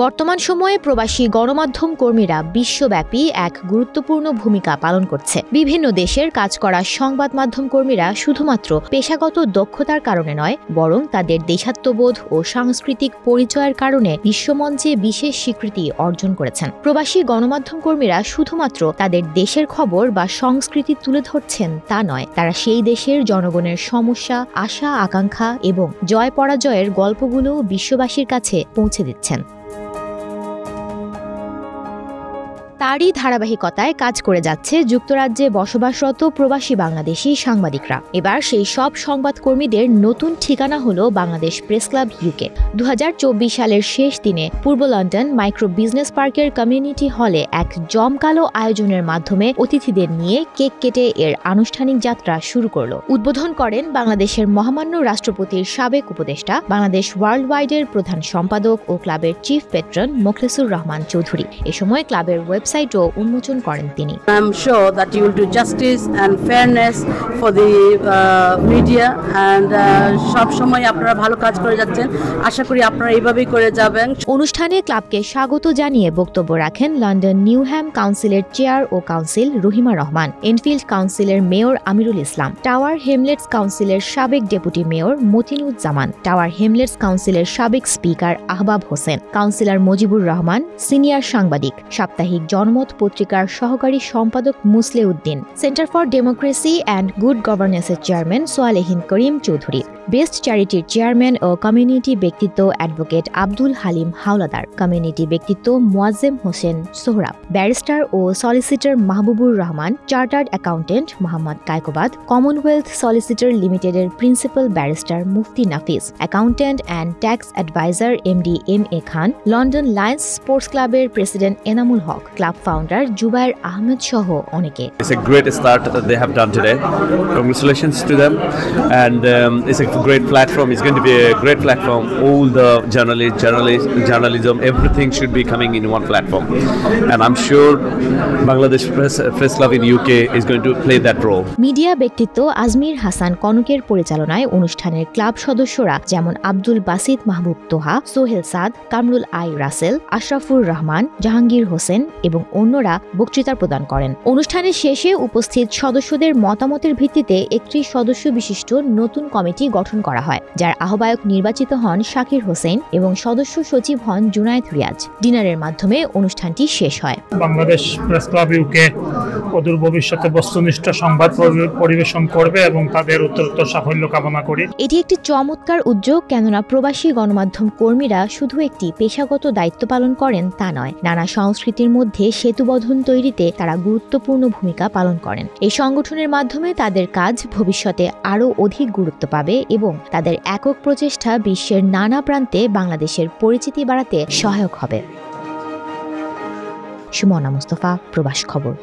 বর্তমান সময়ে প্রবাসী গণমাধ্যম কর্মীরা বিশ্বব্যাপী এক গুরুত্বপূর্ণ ভূমিকা পালন করছে। বিভিন্ন দেশের কাজ করা সংবাদ মাধ্যম কর্মীরা শুধুমাত্র পেশাগত দক্ষতার কারণে নয়, বরং তাদের দেশাত্মবোধ ও সাংস্কৃতিক পরিচয়ের কারণে বিশ্বমঞ্চে বিশেষ স্বীকৃতি অর্জন করেছেন। প্রবাসী গণমাধ্যম কর্মীরা শুধুমাত্র তাদের দেশের খবর বা সংস্কৃতি তুলে ধরছেন তা নয়, তারা সেই দেশের জনগণের সমস্যা, আশা, আকাঙ্ক্ষা এবং জয় পরাজয়ের গল্পগুলো বিশ্ববাসীর কাছে পৌঁছে দিচ্ছেন। তারই ধারাবাহিকতায় কাজ করে যাচ্ছে যুক্তরাজ্যে বসবাসরত প্রবাসী বাংলাদেশি সাংবাদিকরা। এবার সেই সব সংবাদকর্মীদের নতুন ঠিকানা হলো বাংলাদেশ প্রেস ক্লাব ইউকে। 2024 সালের শেষ দিনে পূর্ব লন্ডন মাইক্রো বিজনেস পার্কের কমিউনিটি হলে এক জমকালো আয়োজনের মাধ্যমে অতিথিদের নিয়ে কেক কেটে এর আনুষ্ঠানিক যাত্রা শুরু করল। উদ্বোধন করেন বাংলাদেশের মহামান্য রাষ্ট্রপতির সাবেক উপদেষ্টা, বাংলাদেশ ওয়ার্ল্ড ওয়াইডের প্রধান সম্পাদক ও ক্লাবের চিফ পেট্রন মোখলেসুর রহমান চৌধুরী। এ সময় ক্লাবের ওয়েবসাইটও উন্মোচন করেন তিনি। I am sure that you will do justice and fairness for the media and সব সময় আপনারা ভালো কাজ করে যাচ্ছেন। আশা করি আপনারা এইভাবেই করে যাবেন। অনুষ্ঠানে ক্লাবকে স্বাগত জানিয়ে বক্তব্য রাখেন লন্ডন নিউহ্যাম কাউন্সিলের চেয়ার ও কাউন্সিল রহিমা রহমান, এনফিল্ড কাউন্সিলের mayor Amirul Islam, Tower Hamlets কাউন্সিলের সাবেক deputy mayor Motinuzzaman, Tower Hamlets কাউন্সিলের সাবেক speaker Ahbab Hossain, councillor Mojibur Rahman, senior সাংবাদিক, সাপ্তাহিক জনমত পত্রিকার সহকারী সম্পাদক Musle Uddin, centre for democracy and good গভর্নেন্সের চেয়ারম্যান সোয়ালেহিন করিম চৌধুরী, বেস্ট চ্যারিটির চেয়ারম্যান ও কমিউনিটি ব্যক্তিত্ব অ্যাডভোকেট আব্দুল হালিম হাওলাদার, কমিউনিটি ব্যক্তিত্ব মোয়াজ্জেম হোসেন সোহরাব, ব্যারিস্টার ও solicitor Mahbubur Rahman, chartered accountant Mohammad Kaikobad, Commonwealth solicitor লিমিটেডের principal barrister Mufti Nafis, accountant and tax adviser MD এম.এ. খান, লন্ডন লায়ন্স স্পোর্টস ক্লাবের president Enamul Haque, club founder Jubayer Ahmed সহ অনেকে। It's a great start that they have done today. Congratulations to them, and it's a great platform. It's going to be a great platform. All the journalism, everything should be coming in one platform, and I'm sure Bangladesh Press Club in UK is going to play that role. Media ব্যক্তিত্ব আজমির হাসান কনকের পরিচালনায় অনুষ্ঠানের club সদস্যরা যেমন আব্দুল বাসিত মাহবুব তোহা, সোহেল সাদ, Kamrul I Rasel, Ashrafur Rahman, Jahangir Hossain এবং অন্যরা বক্তৃতা প্রদান করেন। অনুষ্ঠানের শেষে উপস্থিত সদস্যদের মতামতের ভিত্তিতে একটি সদস্য বিশিষ্ট নতুন কমিটি গঠন করা হয়, যার আহ্বায়ক নির্বাচিত হন শাকির হোসেন এবং সদস্য সচিব হন জুনায়েদ রিয়াজ। ডিনারের মাধ্যমে অনুষ্ঠানটি শেষ হয়। বাংলাদেশ প্রেস ক্লাব ইউকে অদূর ভবিষ্যতে বস্তুনিষ্ঠ সংবাদ পরিবেশন করবে এবং তাদের উত্তরোত্তর সাফল্য কামনা করি। এটি একটি চমৎকার উদ্যোগ, কেননা প্রবাসী গণমাধ্যম কর্মীরা শুধু একটি পেশাগত দায়িত্ব পালন করেন তা নয়, নানা সংস্কৃতির মধ্যে সেতুবন্ধন তৈরিতে তারা গুরুত্বপূর্ণ ভূমিকা পালন করেন। এই সংগঠনের মাধ্যমে তাদের কাজ ভবিষ্যতে আরও অধিক গুরুত্ব পাবে এবং তাদের একক প্রচেষ্টা বিশ্বের নানা প্রান্তে বাংলাদেশের পরিচিতি বাড়াতে সহায়ক হবে। সুমনা মুস্তফা, প্রবাস খবর।